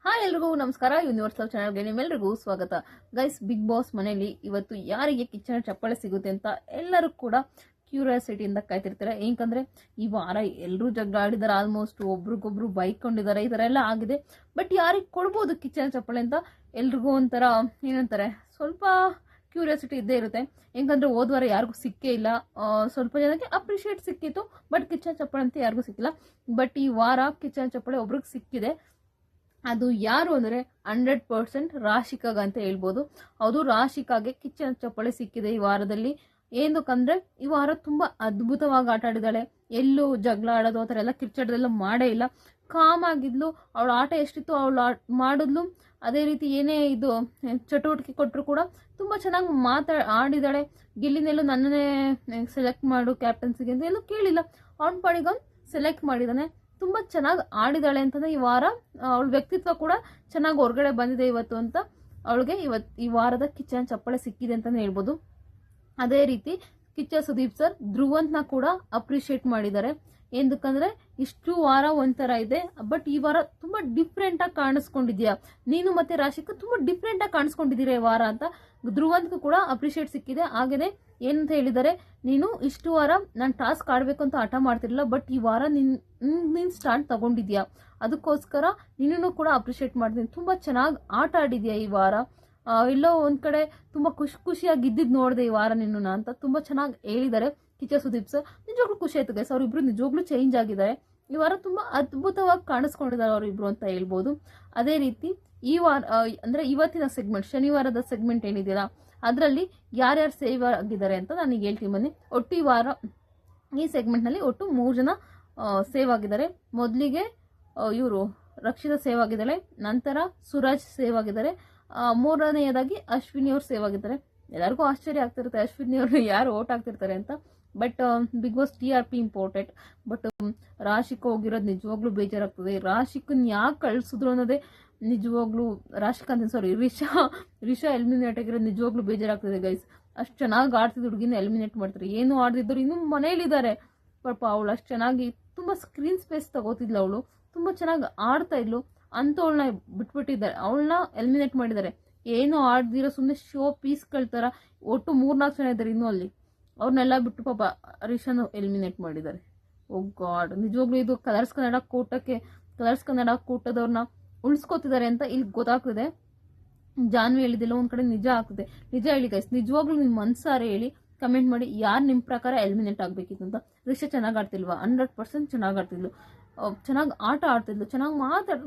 Hi ಎಲ್ರಿಗೂ ನಮಸ್ಕಾರ. Universal ಚಾನಲ್ಗೆ ನಿಮ್ಮೆಲ್ಲರಿಗೂ ಸ್ವಾಗತ. ಗೈಸ್, ಬಿಗ್ ಬಾಸ್ ಮನೆಯಲ್ಲಿ ಇವತ್ತು ಯಾರಿಗೆ ಕಿಚ್ಚನ ಚಪ್ಪಾಳೆ ಸಿಗುತ್ತೆ ಅಂತ ಎಲ್ಲರೂ ಕೂಡ ಕ್ಯೂರಿಯಾಸಿಟಿಯಿಂದ ಕಾಯ್ತಿರ್ತಾರೆ. ಏಕೆಂದ್ರೆ ಈ ವಾರ ಎಲ್ಲರೂ ಜಗಳ ಆಡಿದ್ದಾರೆ, ಆಲ್ಮೋಸ್ಟ್ ಒಬ್ರಿಗೊಬ್ರು ಬೈಕೊಂಡಿದ್ದಾರೆ, ಈ ಥರ ಎಲ್ಲ ಆಗಿದೆ. ಬಟ್ ಯಾರಿಗೆ ಕೊಡ್ಬೋದು ಕಿಚ್ಚನ ಚಪ್ಪಾಳೆ ಅಂತ ಎಲ್ರಿಗೂ ಒಂಥರ ಏನಂತಾರೆ, ಸ್ವಲ್ಪ ಕ್ಯೂರಿಯಾಸಿಟಿ ಇದ್ದೇ ಇರುತ್ತೆ. ಯಾಕಂದ್ರೆ ಹೋದ್ವಾರ ಯಾರಿಗೂ ಸಿಕ್ಕೇ ಇಲ್ಲ, ಸ್ವಲ್ಪ ಜನಕ್ಕೆ ಅಪ್ರಿಷಿಯೇಟ್ ಸಿಕ್ಕಿತ್ತು, ಬಟ್ ಕಿಚ್ಚನ ಚಪ್ಪಾಳೆ ಅಂತ ಯಾರಿಗೂ ಸಿಕ್ಕಿಲ್ಲ. ಬಟ್ ಈ ವಾರ ಕಿಚ್ಚನ ಚಪ್ಪಾಳೆ ಒಬ್ರಿಗೆ ಸಿಕ್ಕಿದೆ. ಅದು ಯಾರು ಅಂದರೆ 100% ರಾಶಿಕಾಗ ಅಂತ ಹೇಳ್ಬೋದು. ಅದು ರಾಶಿಕಾಗೆ ಕಿಚ್ಚನ ಚಪ್ಪಾಳೆ ಸಿಕ್ಕಿದೆ ಈ ವಾರದಲ್ಲಿ. ಏನಕ್ಕಂದ್ರೆ ಈ ವಾರ ತುಂಬಾ ಅದ್ಭುತವಾಗಿ ಆಟ ಆಡಿದಾಳೆ. ಎಲ್ಲೂ ಜಗಳ ಆಡೋದು ಆ ಥರ ಎಲ್ಲ ಕಿರ್ಚಾಡೋದೆಲ್ಲ ಮಾಡೇ ಇಲ್ಲ. ಕಾಮ್ ಆಗಿದ್ಲು. ಅವಳ ಆಟ ಎಷ್ಟಿತ್ತು ಅವಳು ಮಾಡಿದ್ಲು. ಅದೇ ರೀತಿ ಏನೇ ಇದು ಚಟುವಟಿಕೆ ಕೊಟ್ಟರು ಕೂಡ ತುಂಬಾ ಚೆನ್ನಾಗಿ ಆಡಿದಾಳೆ. ಗಿಲ್ಲಿನೆಲ್ಲೂ ನನ್ನನ್ನೇ ಸೆಲೆಕ್ಟ್ ಮಾಡು ಕ್ಯಾಪ್ಟನ್ಸಿಗೆ ಅಂತ ಎಲ್ಲೂ ಕೇಳಿಲ್ಲ. ಅವನ ಪಾಡಿಗೆ ಅವ್ನು ಸೆಲೆಕ್ಟ್ ಮಾಡಿದಾನೆ. ತುಂಬಾ ಚೆನ್ನಾಗಿ ಆಡಿದಾಳೆ ಅಂತಂದ್ರೆ ಈ ವಾರ ಅವಳ ವ್ಯಕ್ತಿತ್ವ ಕೂಡ ಚೆನ್ನಾಗಿ ಹೊರಗಡೆ ಬಂದಿದೆ ಇವತ್ತು ಅಂತ ಅವಳಿಗೆ ಈ ವಾರದ ಕಿಚ್ಚನ ಚಪ್ಪಾಳೆ ಸಿಕ್ಕಿದೆ ಅಂತಾನೆ ಹೇಳ್ಬೋದು. ಅದೇ ರೀತಿ ಕಿಚ್ಚ ಸುದೀಪ್ ಸರ್ ಧ್ರುವಂತ್ನ ಕೂಡ ಅಪ್ರಿಶಿಯೇಟ್ ಮಾಡಿದ್ದಾರೆ. ఎందుకంದ್ರೆ ಇಷ್ಟು ವಾರ ಒಂಥರ ಇದೆ, ಬಟ್ ಈ ವಾರ ತುಂಬಾ ಡಿಫ್ರೆಂಟ್ ಆಗಿ ಕಾಣಿಸ್ಕೊಂಡಿದ್ಯಾ, ನೀನು ಮತ್ತೆ ರಾಶಿಕ ತುಂಬಾ ಡಿಫ್ರೆಂಟ್ ಆಗಿ ಕಾಣಿಸ್ಕೊಂಡಿದ್ದೀರಾ ಈ ವಾರ ಅಂತ ಧ್ರುವಂತ್ಗೂ ಕೂಡ ಅಪ್ರಿಶಿಯೇಟ್ ಸಿಕ್ಕಿದೆ. ಹಾಗೇನೆ ಏನಂತ ಹೇಳಿದ್ದಾರೆ, ನೀನು ಇಷ್ಟು ವಾರ ನಾನು ಟಾಸ್ಕ್ ಆಡ್ಬೇಕು ಅಂತ ಹಠ ಮಾಡ್ತಿರ್ಲಿಲ್ಲ, ಬಟ್ ಈ ವಾರ ನೀನ್ ಸ್ಟಾಂಡ್ ತಗೊಂಡಿದ್ಯಾ, ಅದಕ್ಕೋಸ್ಕರ ನೀನು ಕೂಡ ಅಪ್ರಿಶಿಯೇಟ್ ಮಾಡ್ತೀನಿ. ತುಂಬಾ ಚೆನ್ನಾಗಿ ಆಟ ಆಡಿದ್ಯಾ ಈ ವಾರ. ಎಲ್ಲೋ ಒಂದ್ ಕಡೆ ತುಂಬಾ ಖುಷಿಯಾಗಿ ಇದ್ದಿದ್ ನೋಡಿದೆ ಈ ವಾರ ನಿನ್ನ ಅಂತ ತುಂಬಾ ಚೆನ್ನಾಗಿ ಹೇಳಿದ್ದಾರೆ ಕಿಚ್ಚ ಸುದೀಪ್ ಸರ್. ನಿಜವಾಗ್ಲೂ ಖುಷಿ ಆಯ್ತು ಗೈಸ್, ಅವ್ರಿಬ್ರು ನಿಜವಾಗ್ಲೂ ಚೇಂಜ್ ಆಗಿದ್ದಾರೆ. ಈ ವಾರ ತುಂಬಾ ಅದ್ಭುತವಾಗಿ ಕಾಣಿಸ್ಕೊಂಡಿದ್ದಾರೆ ಅವರಿಬ್ರು ಅಂತ ಹೇಳ್ಬೋದು. ಅದೇ ರೀತಿ ಈ ವಾರ ಅಂದ್ರೆ ಇವತ್ತಿನ ಸೆಗ್ಮೆಂಟ್, ಶನಿವಾರದ ಸೆಗ್ಮೆಂಟ್ ಏನಿದೆಯಲ್ಲ ಅದರಲ್ಲಿ ಯಾರ್ಯಾರು ಸೇವ್ ಆಗಿದ್ದಾರೆ ಅಂತ ನಾನು ಹೇಳ್ತೀನಿ ಬನ್ನಿ. ಒಟ್ಟು ಈ ವಾರ ಈ ಸೆಗ್ಮೆಂಟ್ ನಲ್ಲಿ ಒಟ್ಟು 3 ಜನ ಸೇವ್ ಆಗಿದ್ದಾರೆ. ಮೊದಲಿಗೆ ಇವರು ರಕ್ಷಿತಾ ಸೇವ್ ಆಗಿದ್ದಾರೆ, ನಂತರ ಸುರಾಜ್ ಸೇವ್ ಆಗಿದ್ದಾರೆ, ಮೂರನೆಯದಾಗಿ ಅಶ್ವಿನಿ ಅವ್ರು ಸೇವ್ ಆಗಿದ್ದಾರೆ. ಎಲ್ಲರಿಗೂ ಆಶ್ಚರ್ಯ ಆಗ್ತಿರುತ್ತೆ ಅಶ್ವಿನಿ ಅವರು ಯಾರು ಓಟ್ ಆಗ್ತಿರ್ತಾರೆ ಅಂತ. But Bigg Boss TRP important. But ರಾಶಿಕ್ ಹೋಗಿರೋದು ನಿಜವಾಗ್ಲೂ ಬೇಜಾರಾಗ್ತದೆ. ರಾಶಿಕನ್ ಯಾಕೆ ಕಳ್ಸಿದ್ರು ಅನ್ನೋದೇ ನಿಜವಾಗ್ಲೂ ರಿಷಾ ಎಲಿಮಿನೇಟ್ ಆಗಿರೋದು ನಿಜವಾಗ್ಲೂ ಬೇಜಾರಾಗ್ತದೆ ಗೈಸ್. ಅಷ್ಟು ಚೆನ್ನಾಗಿ ಆಡ್ತಿದ್ದು ಹುಡುಗಿನ ಎಲಿಮಿನೇಟ್ ಮಾಡ್ತಾರೆ. ಏನು ಆಡ್ತಿದ್ರು ಇನ್ನು ಮನೇಲಿದ್ದಾರೆ ಪಾಪ. ಅವಳು ಅಷ್ಟು ಚೆನ್ನಾಗಿ ತುಂಬಾ ಸ್ಕ್ರೀನ್ ಸ್ಪೇಸ್ ತಗೋತಿದ್ಲು, ಅವಳು ತುಂಬಾ ಚೆನ್ನಾಗಿ ಆಡ್ತಾ ಇದ್ಲು ಅಂತವಳನ್ನ ಬಿಟ್ಬಿಟ್ಟಿದ್ದಾರೆ, ಅವಳನ್ನ ಎಲಿಮಿನೇಟ್ ಮಾಡಿದ್ದಾರೆ. ಏನು ಆಡ್ದಿರೋ ಸುಮ್ಮನೆ ಶೋ ಪೀಸ್ ಕಳ್ತಾರ. ಒಟ್ಟು 3-4 ಜನ ಇದ್ದಾರೆ ಇನ್ನೂ ಅಲ್ಲಿ, ಅವ್ರನ್ನೆಲ್ಲ ಬಿಟ್ಟು ಪಾಪ ರಿಷಾನು ಎಲಿಮಿನೇಟ್ ಮಾಡಿದ್ದಾರೆ. ಓ ಗಾಡ್, ನಿಜವಾಗ್ಲೂ ಇದು ಕಲರ್ಸ್ ಕನ್ನಡ ಕೂಟದವ್ರನ್ನ ಉಳಿಸ್ಕೋತಿದ್ದಾರೆ ಅಂತ ಇಲ್ಲಿ ಗೊತ್ತಾಗ್ತಿದೆ. ಜಾನ್ವಿ ಹೇಳಿದಿಲ್ಲ ಒಂದ್ ಕಡೆ ನಿಜ ಆಗ್ತಿದೆ. ನಿಜ ಹೇಳಿ ಗೈಸ್, ನಿಜವಾಗ್ಲೂ ನಿಮ್ ಮನ್ಸಾರೆ ಹೇಳಿ ಕಮೆಂಟ್ ಮಾಡಿ, ಯಾರು ನಿಮ್ ಪ್ರಕಾರ ಎಲಿಮಿನೇಟ್ ಆಗ್ಬೇಕಿತ್ತು ಅಂತ. ರಿಷಾ ಚೆನ್ನಾಗಿ ಆಡ್ತಿಲ್ವಾ? 100% ಚೆನ್ನಾಗಿ ಆಡ್ತಿದ್ಲು, ಚೆನ್ನಾಗಿ ಆಟ ಆಡ್ತಿದ್ಲು, ಚೆನ್ನಾಗಿ ಮಾತಾಡ್